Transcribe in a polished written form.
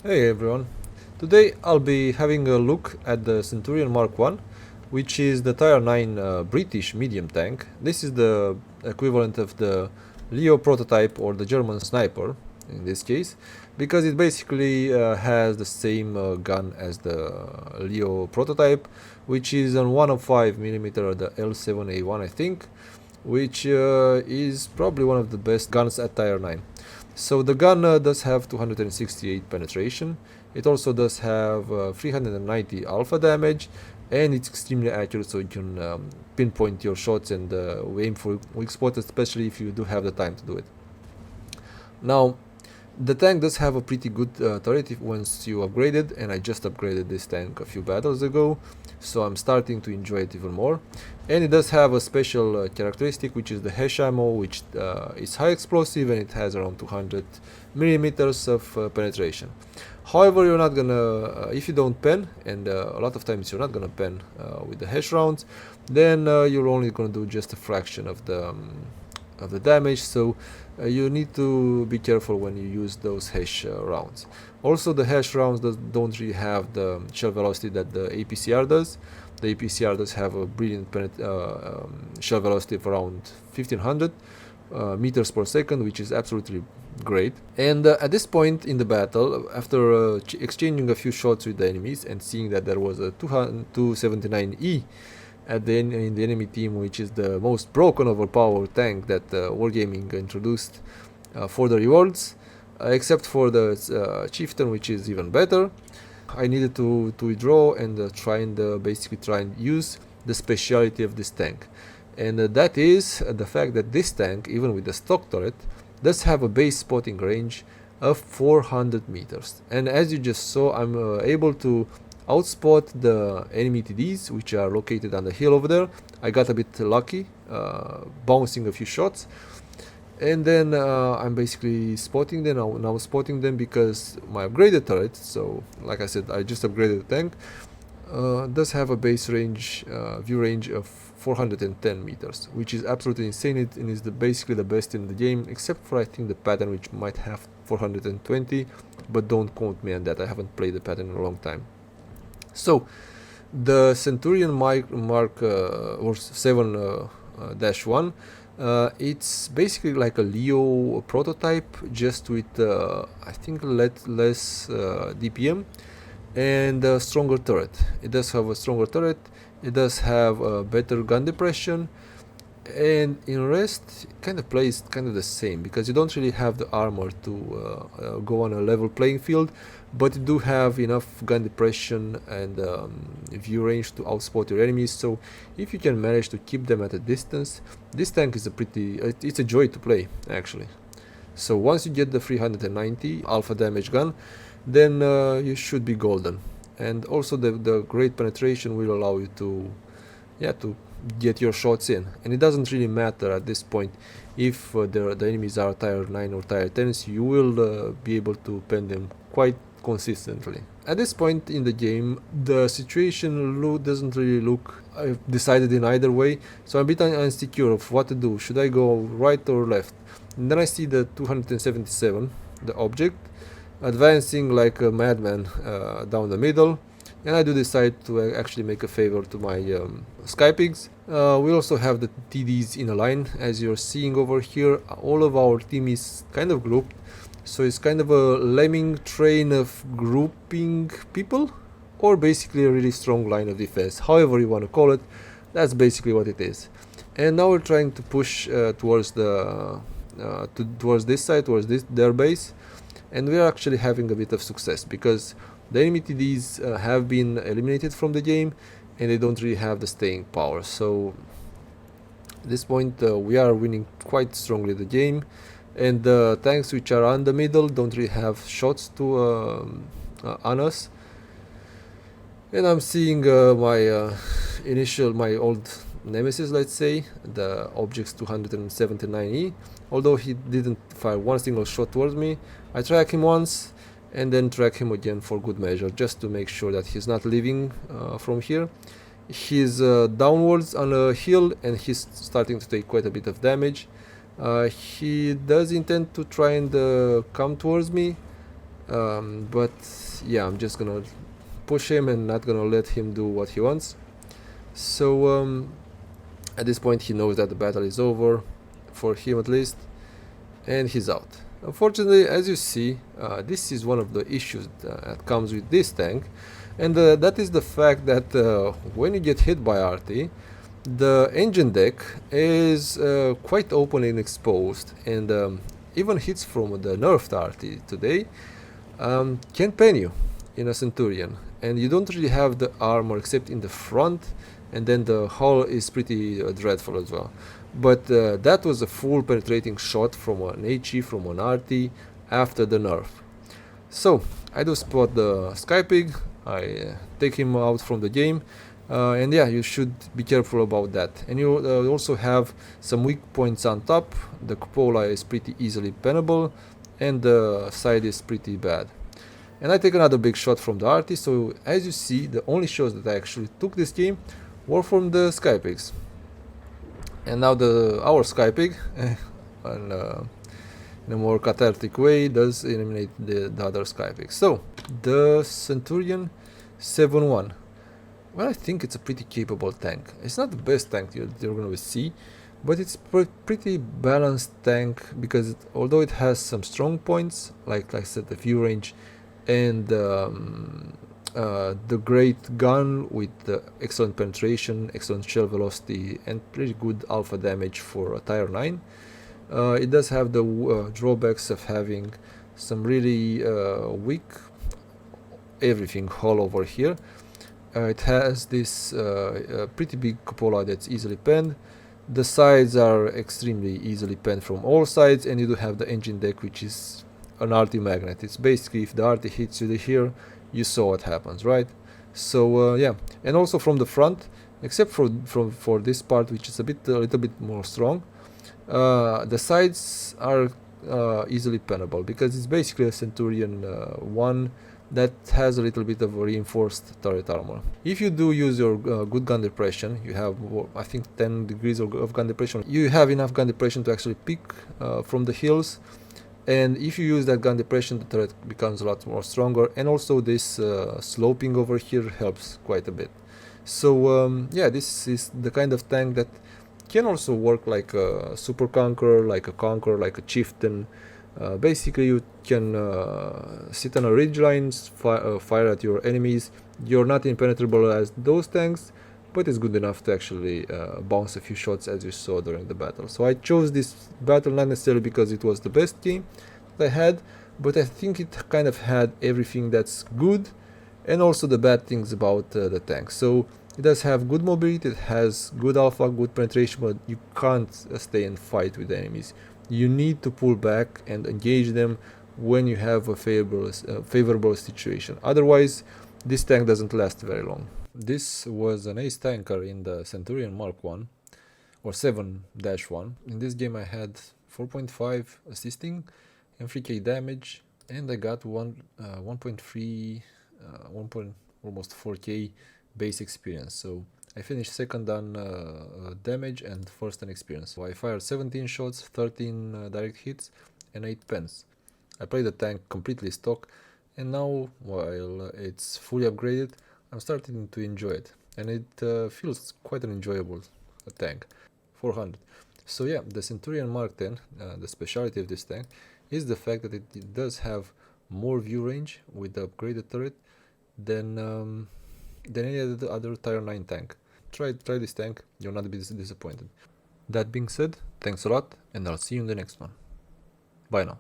Hey everyone, today I'll be having a look at the Centurion Mark I, which is the Tier 9 British medium tank. This is the equivalent of the Leo prototype or the German sniper in this case, because it basically has the same gun as the Leo prototype, which is on 105mm, the L7A1 I think, which is probably one of the best guns at Tier 9. So the gun does have 268 penetration. It also does have 390 alpha damage, and it's extremely accurate, so you can pinpoint your shots and aim for weak spots, especially if you do have the time to do it. Now, the tank does have a pretty good turret once you upgrade it, and I just upgraded this tank a few battles ago, so I'm starting to enjoy it even more. And it does have a special characteristic, which is the hash ammo, which is high explosive and it has around 200 millimeters of penetration. However, you're not gonna, if you don't pen, and a lot of times you're not gonna pen with the hash rounds, then you're only gonna do just a fraction of the damage. So you need to be careful when you use those hash rounds. Also, the hash rounds don't really have the shell velocity that the APCR does. The APCR does have a brilliant shell velocity of around 1500 meters per second, which is absolutely great. And at this point in the battle, after exchanging a few shots with the enemies and seeing that there was a 279E in the enemy team, which is the most broken overpowered tank that Wargaming introduced for the rewards, except for the chieftain, which is even better. I needed to withdraw and basically try and use the speciality of this tank, and that is the fact that this tank, even with the stock turret, does have a base spotting range of 400 meters. And as you just saw, I'm able to outspot the enemy TDs, which are located on the hill over there. I got a bit lucky, bouncing a few shots, and then I'm basically spotting them. Now spotting them because my upgraded turret, so like I said, I just upgraded the tank, does have a base range, view range of 410 meters, which is absolutely insane. It is basically the best in the game, except for I think the pattern, which might have 420, but don't quote me on that. I haven't played the pattern in a long time. So the Centurion Mark or 7-1, it's basically like a Leo prototype, just with I think less DPM and a stronger turret. It does have a stronger turret. It does have a better gun depression, and in rest it kind of plays kind of the same, because you don't really have the armor to go on a level playing field, but you do have enough gun depression and view range to outspot your enemies. So if you can manage to keep them at a distance, this tank is it's a joy to play actually. So once you get the 390 alpha damage gun, then you should be golden. And also the great penetration will allow you to get your shots in, and it doesn't really matter at this point if the enemies are tier 9 or tier 10s. You will be able to pen them quite consistently. At this point in the game, the situation doesn't really look decided in either way, so I'm a bit unsecure of what to do. Should I go right or left? And then I see the 277, the object, advancing like a madman down the middle, and I do decide to actually make a favor to my sky pigs. We also have the TDs in a line, as you're seeing over here. All of our team is kind of grouped, so it's kind of a lemming train of grouping people, or basically a really strong line of defense, however you want to call it. That's basically what it is. And now we're trying to push towards this side, towards their base, and we are actually having a bit of success, because the enemy TDs have been eliminated from the game, and they don't really have the staying power. So at this point we are winning quite strongly the game, and the tanks which are on the middle don't really have shots to on us. And I'm seeing my old nemesis, let's say, the Objects 279E. Although he didn't fire one single shot towards me, I track him once and then track him again for good measure, just to make sure that he's not leaving from here. He's downwards on a hill, and he's starting to take quite a bit of damage. He does intend to try and come towards me, But yeah, I'm just gonna push him and not gonna let him do what he wants. So at this point he knows that the battle is over, for him at least, and he's out. Unfortunately, as you see, this is one of the issues that comes with this tank, and that is the fact that when you get hit by RT, the engine deck is quite open and exposed, and even hits from the nerfed RT today can pen you in a Centurion, and you don't really have the armor except in the front, and then the hull is pretty dreadful as well. But that was a full penetrating shot from an HE, from an RT after the nerf. So I do spot the Skypig, I take him out from the game, and yeah, you should be careful about that. And you also have some weak points on top. The cupola is pretty easily pennable, and the side is pretty bad. And I take another big shot from the RT, so as you see, the only shots that I actually took this game were from the Skypigs. And now our Skypig, in a more cathartic way, does eliminate the other Skypig. So, the Centurion 7-1. Well, I think it's a pretty capable tank. It's not the best tank you're going to see, but it's pretty balanced tank, because although it has some strong points, like I said, the view range and the great gun with excellent penetration, excellent shell velocity, and pretty good alpha damage for a tier 9. It does have the drawbacks of having some really weak everything all over here. It has this pretty big cupola that's easily penned. The sides are extremely easily penned from all sides, and you do have the engine deck, which is an RT magnet. It's basically, if the RT hits you here, you saw what happens, right? So yeah, and also from the front, except for this part, which is a little bit more strong, the sides are easily pennable, because it's basically a Centurion 1 that has a little bit of a reinforced turret armor. If you do use your good gun depression, you have I think 10 degrees of gun depression, you have enough gun depression to actually pick from the hills. And if you use that gun depression, the turret becomes a lot more stronger, and also this sloping over here helps quite a bit. So yeah, this is the kind of tank that can also work like a super conqueror, like a conqueror, like a chieftain. Basically, you can sit on a ridgeline, fire at your enemies. You're not impenetrable as those tanks, but it's good enough to actually bounce a few shots, as you saw during the battle. So I chose this battle not necessarily because it was the best game that I had, but I think it kind of had everything that's good and also the bad things about the tank. So it does have good mobility, it has good alpha, good penetration, but you can't stay and fight with the enemies. You need to pull back and engage them when you have a favorable situation. Otherwise, this tank doesn't last very long. This was an ace tanker in the Centurion Mark 1 or 7-1. In this game I had 4.5 assisting and 3k damage, and I got 1.3 almost 4k base experience. So I finished second on damage and first on experience. So I fired 17 shots, 13 direct hits and 8 pens. I played the tank completely stock, and now while it's fully upgraded, I'm starting to enjoy it, and it feels quite an enjoyable tank. 400. So yeah, the Centurion Mark 10, the specialty of this tank is the fact that it does have more view range with the upgraded turret than any other tier 9 tank. Try this tank, you'll not be disappointed. That being said, thanks a lot, and I'll see you in the next one. Bye now.